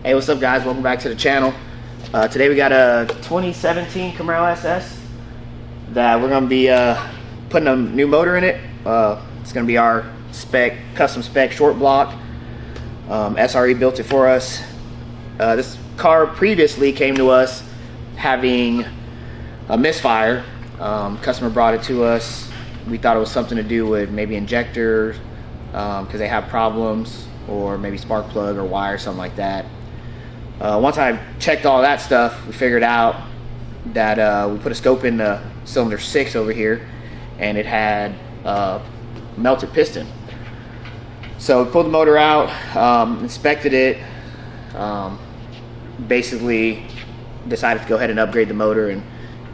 Hey, what's up guys? Welcome back to the channel. Today we got a 2017 Camaro SS that we're gonna be putting a new motor in it. It's gonna be our custom spec short block. SRE built it for us. This car previously came to us having a misfire. Customer brought it to us. We thought it was something to do with maybe injectors because they have problems, or maybe spark plug or wire, something like that. Once I checked all that stuff, we figured out that we put a scope in the cylinder 6 over here, and it had melted piston. So we pulled the motor out, inspected it, basically decided to go ahead and upgrade the motor and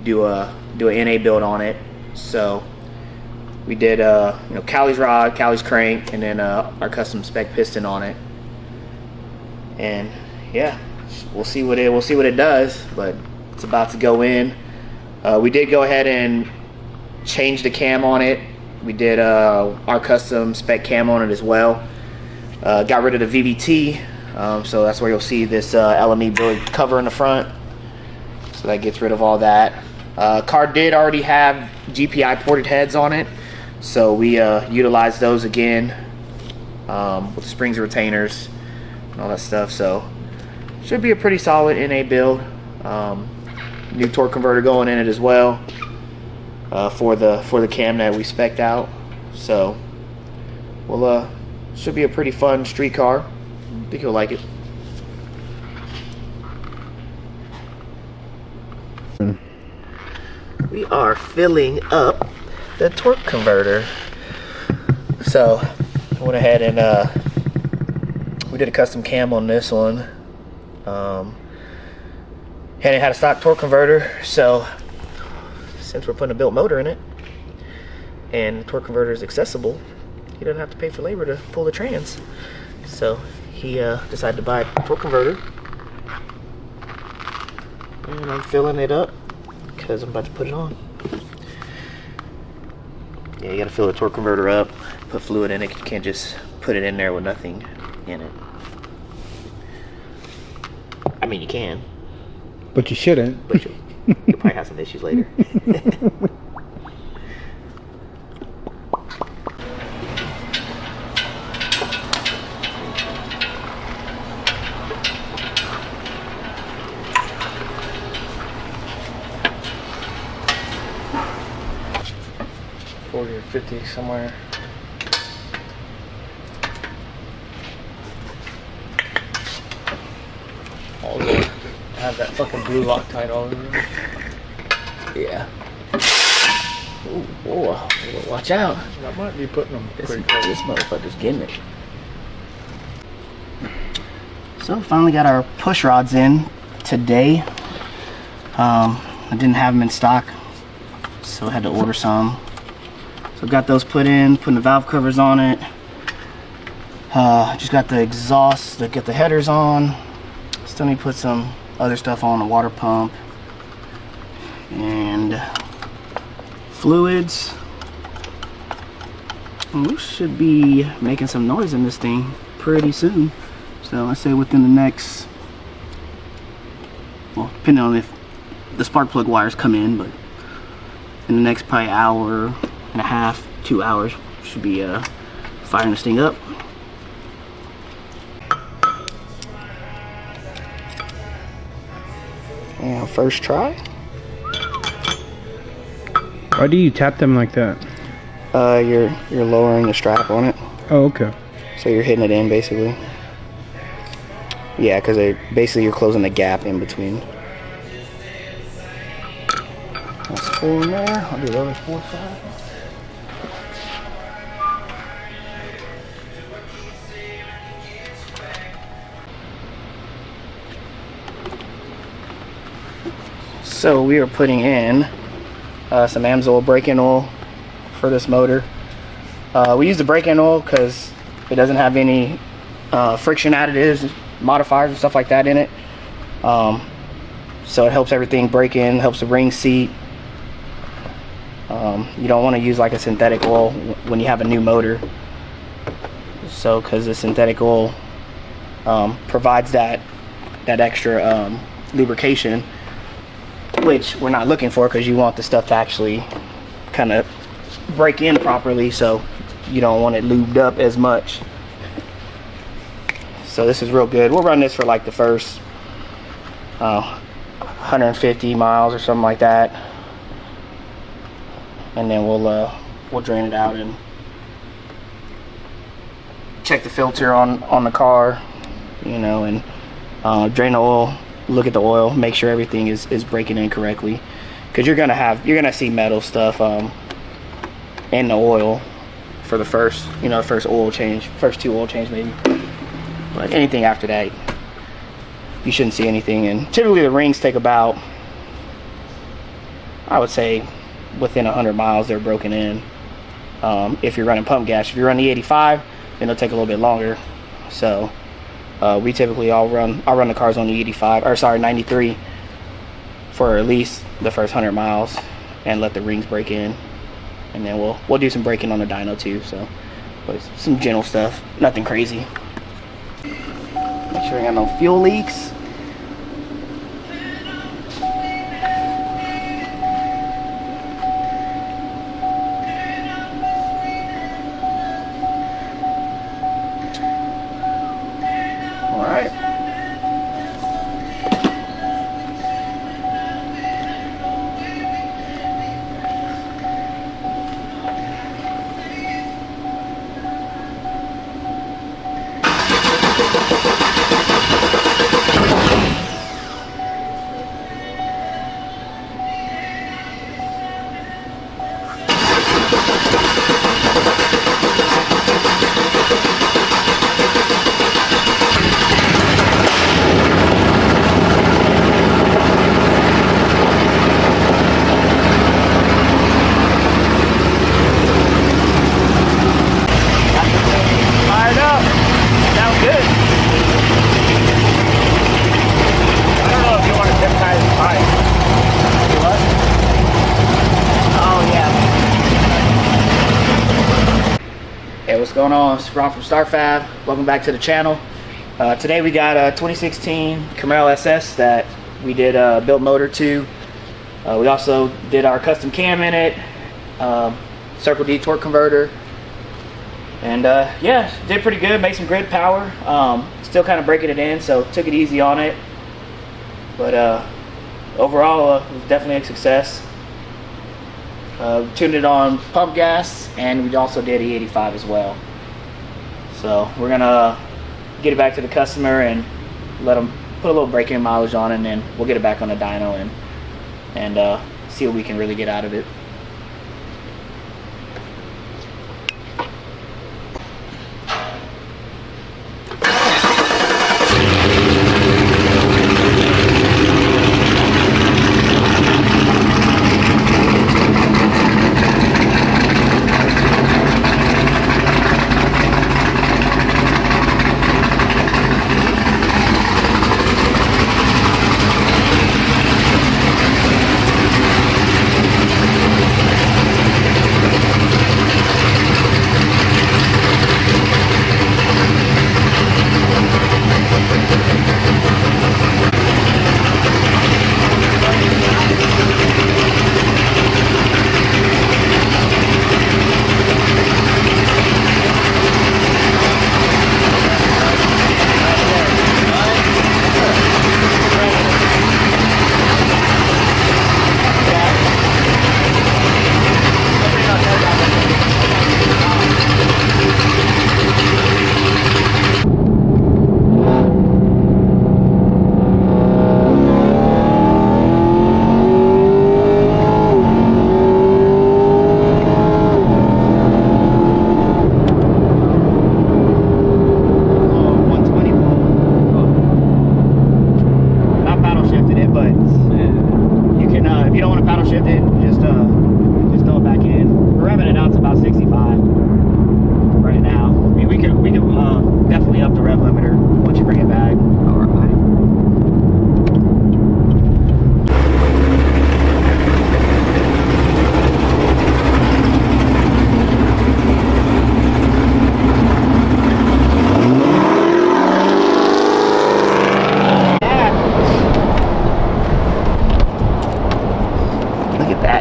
do an NA build on it. So we did Callie's rod, Callie's crank, and then our custom spec piston on it. And yeah, we'll see what it does, but it's about to go in. We did go ahead and change the cam on it. We did our custom spec cam on it as well. Got rid of the VVT, so that's where you'll see this LME billet cover in the front. So that gets rid of all that. Car did already have GPI ported heads on it, so we utilized those again with the springs and retainers and all that stuff. So should be a pretty solid NA build. New torque converter going in it as well for the cam that we spec'd out. So we'll should be a pretty fun street car. I think you'll like it. We are filling up the torque converter. So I went ahead and we did a custom cam on this one. And it had a stock torque converter, so since we're putting a built motor in it and the torque converter is accessible, he doesn't have to pay for labor to pull the trans. So he decided to buy a torque converter, and I'm filling it up because I'm about to put it on. Yeah, you gotta fill the torque converter up, put fluid in it. You can't just put it in there with nothing in it. I mean, you can, but you shouldn't. But you'll probably have some issues later. $40 or $50 somewhere. Have that fucking blue Loctite all over them. Yeah. Ooh, whoa, watch out. I might be putting them pretty close. This motherfucker's getting it. So finally got our push rods in today. I didn't have them in stock, so I had to order some. So got those put in, putting the valve covers on it. Just got the exhaust to get the headers on. Still need to put some other stuff on the water pump and fluids. And we should be making some noise in this thing pretty soon. So let's say within the next, well, depending on if the spark plug wires come in, but in the next probably hour and a half, 2 hours, should be firing this thing up. And first try. Why do you tap them like that? You're lowering the strap on it. Oh, okay. So you're hitting it in basically. Yeah, because basically you're closing the gap in between. That's 4 in there. I'll do the other 4 side. So we are putting in some Amsoil brake-in oil for this motor. We use the brake-in oil because it doesn't have any friction additives, modifiers, and stuff like that in it. So it helps everything break in, helps the ring seat. You don't want to use like a synthetic oil when you have a new motor. So because the synthetic oil provides that that extra lubrication, which we're not looking for because you want the stuff to actually kind of break in properly, so you don't want it lubed up as much. So this is real good. We'll run this for like the first 150 miles or something like that, and then we'll drain it out and check the filter on the car, you know, and drain the oil, look at the oil, make sure everything is breaking in correctly, because you're gonna see metal stuff in the oil for the first, you know, first oil change, first 2 oil change maybe. But anything after that, you shouldn't see anything. And typically the rings take about, I would say, within 100 miles they're broken in. If you're running pump gas, if you're running the 85, then it'll take a little bit longer. So we typically I'll run the cars on the 85, or sorry, 93 for at least the first 100 miles and let the rings break in, and then we'll do some braking on the dyno too. So, but it's some gentle stuff, nothing crazy. Make sure I got no fuel leaks. All right. What's going on? It's Ron from Star Fab. Welcome back to the channel. Today we got a 2016 Camaro SS that we did built motor to. We also did our custom cam in it, circle D torque converter, and yeah, did pretty good. Made some grid power. Still kind of breaking it in, so took it easy on it. But overall, it was definitely a success. Tuned it on pump gas, and we also did E85 as well. So we're gonna get it back to the customer and let them put a little break-in mileage on it, and then we'll get it back on the dyno and see what we can really get out of it.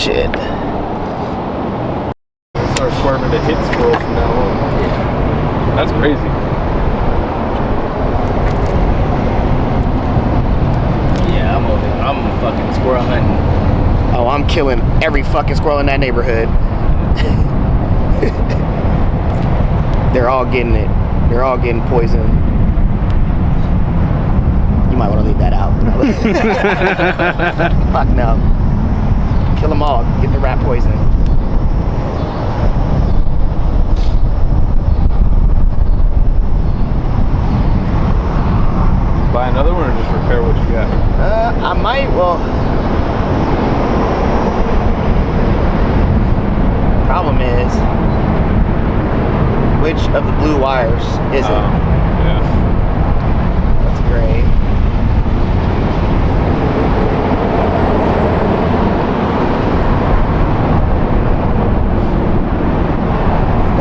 Shit. Start swerving to hit squirrels from now on. Yeah. That's crazy. Yeah, I'm fucking squirrel hunting. Oh, I'm killing every fucking squirrel in that neighborhood. They're all getting it. They're all getting poisoned. You might want to leave that out. Fuck no. Kill them all. Get the rat poison. Buy another one or just repair what you got? I might. Well, problem is, which of the blue wires is it? Yeah. That's gray.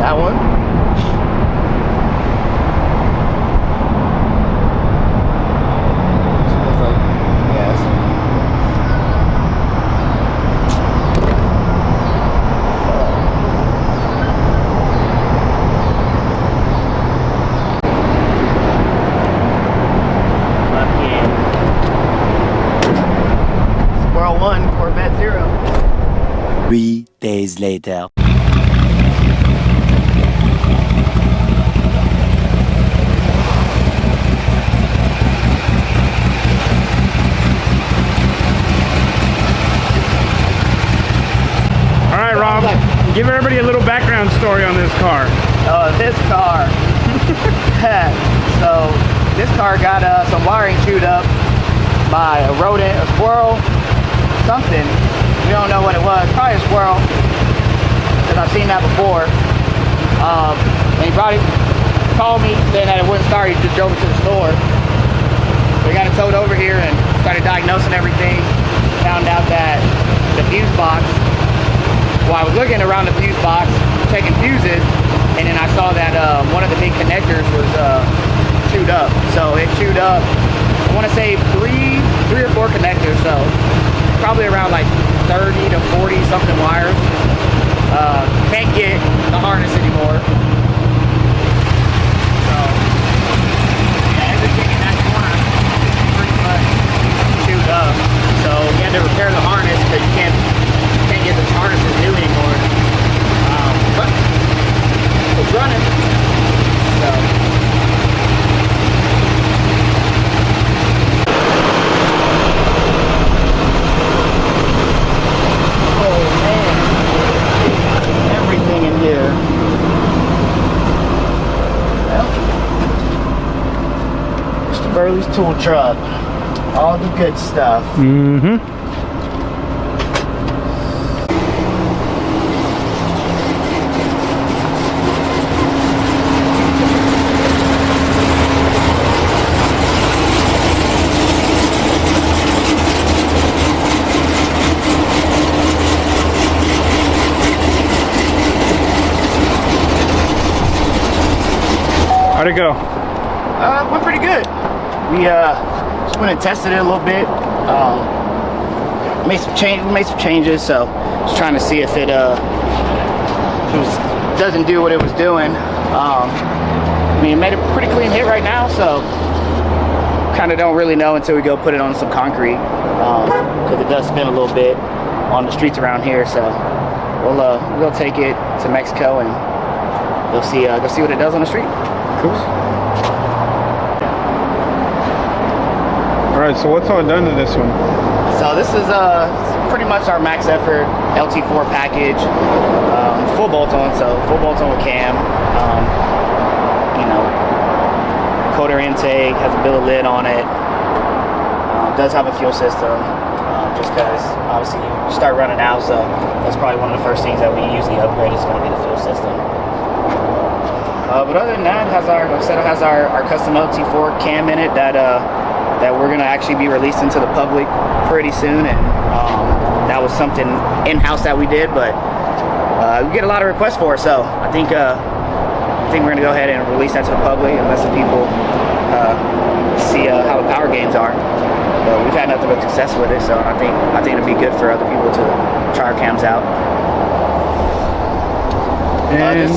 That one? Looks like, yes. Squirrel 1, Corvette 0. 3 days later. Give everybody a little background story on this car. Oh, this car. So, this car got some wiring chewed up by a rodent, a squirrel, something. We don't know what it was. Probably a squirrel, because I've seen that before. And he called me saying that it wouldn't start. He just drove it to the store. So we got it towed over here and started diagnosing everything. Found out that the fuse box, well, I was looking around the fuse box, checking fuses, and then I saw that one of the big connectors was chewed up. So it chewed up, I want to say three or four connectors, so probably around like 30 to 40 something wires. Can't get the harness anymore. So, yeah, everything in that corner is pretty much chewed up. So we had to repair the harness because you can't get the harnesses new anymore. But it's running. So. Oh man. Everything in here. Well, Mr. Burley's tool truck. All the good stuff. Mm-hmm. How'd it go? Went pretty good. We just went and tested it a little bit. Made some changes. So just trying to see if it doesn't do what it was doing. I mean, it made a pretty clean hit right now, so kind of don't really know until we go put it on some concrete, because it does spin a little bit on the streets around here. So we'll take it to Mexico and go see what it does on the street. Cool. All right, so what's all done to this one? So this is pretty much our max effort LT4 package, full bolt-on, so full bolt-on with cam, you know, coder intake, has a billet lid on it, does have a fuel system, just because obviously you start running out, so that's probably one of the first things that we usually upgrade is going to be the fuel system. But other than that, like I said, it has our custom LT4 cam in it that we're going to actually be releasing to the public pretty soon, and that was something in-house that we did, but we get a lot of requests for it, so I think we're going to go ahead and release that to the public and let some people see how the power gains are. We've had nothing but success with it. So I think it'll be good for other people to try our cams out. And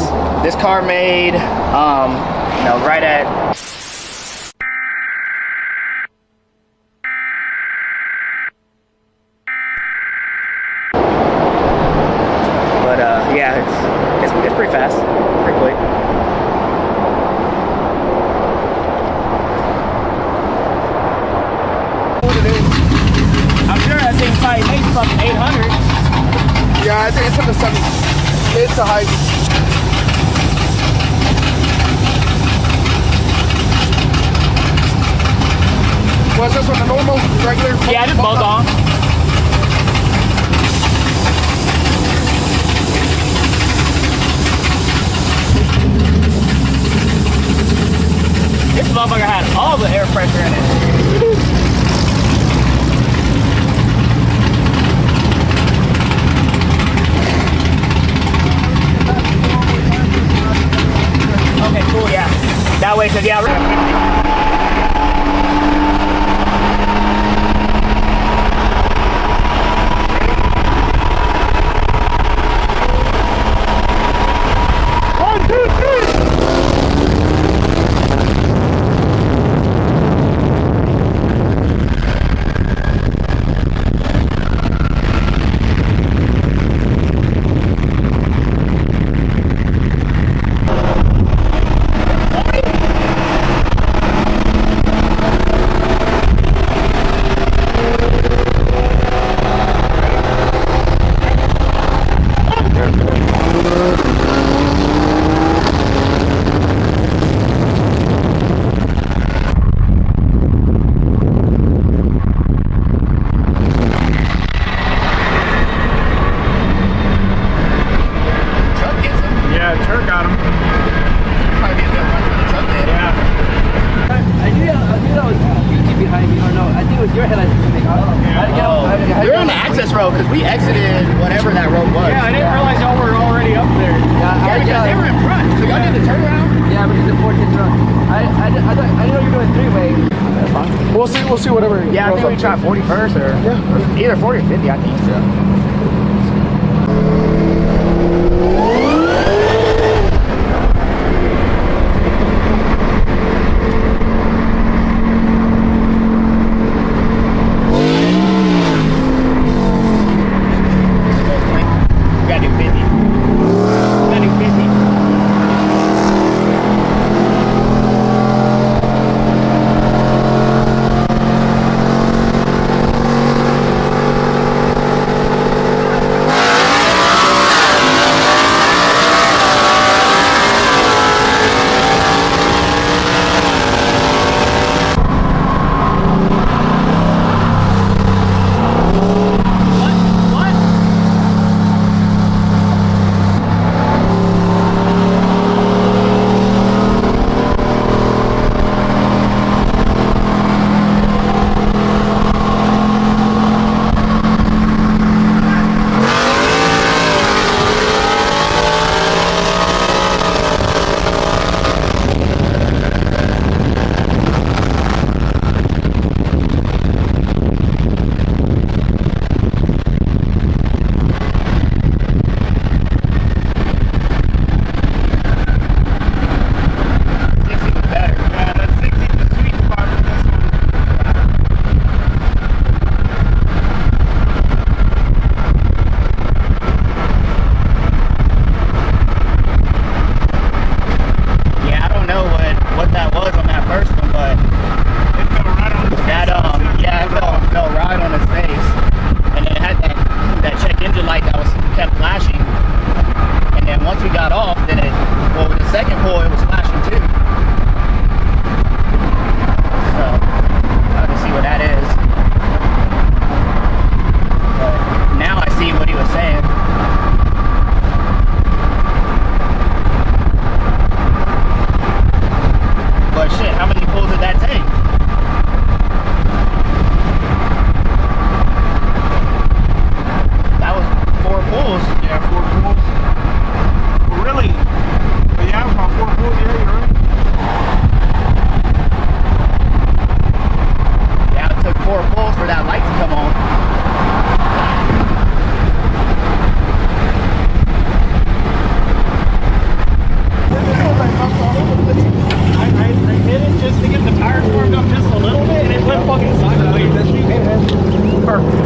This car made, right at. But yeah, it's pretty fast, pretty quick. I'm sure that thing probably makes fucking 800. Yeah, I think it's in the 70s. Mid to high. Was this one a normal, regular? Yeah, just bolt on. This motherfucker had all the air pressure in it. Okay, cool, yeah. That way, cause yeah. You're on the access road because we exited whatever that road was. yeah, I didn't realize y'all were already up there. Yeah, because they were in front. So y'all did the turnaround? Yeah, but it's a 14 run. I didn't know you were doing three-way. That's fine. We'll see whatever. Yeah, I think we tried 40 first, or either 40 or 50, I think so.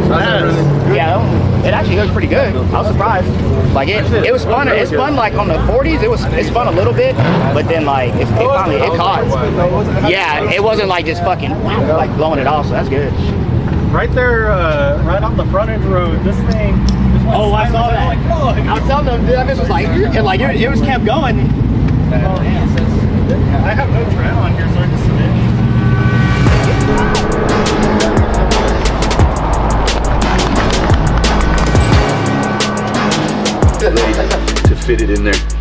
Yeah, it actually hooked pretty good. I was surprised. Like it was fun. It spun like on the 40s. It spun a little bit, but then like it finally caught. Yeah, it wasn't like just fucking like blowing it off. So that's good. Right there, right off the front end road. This thing. Oh, I saw that. Like, oh, I was telling them, dude, this was like, and like it was kept going. I have no tread on here, so I just spin. To fit it in there.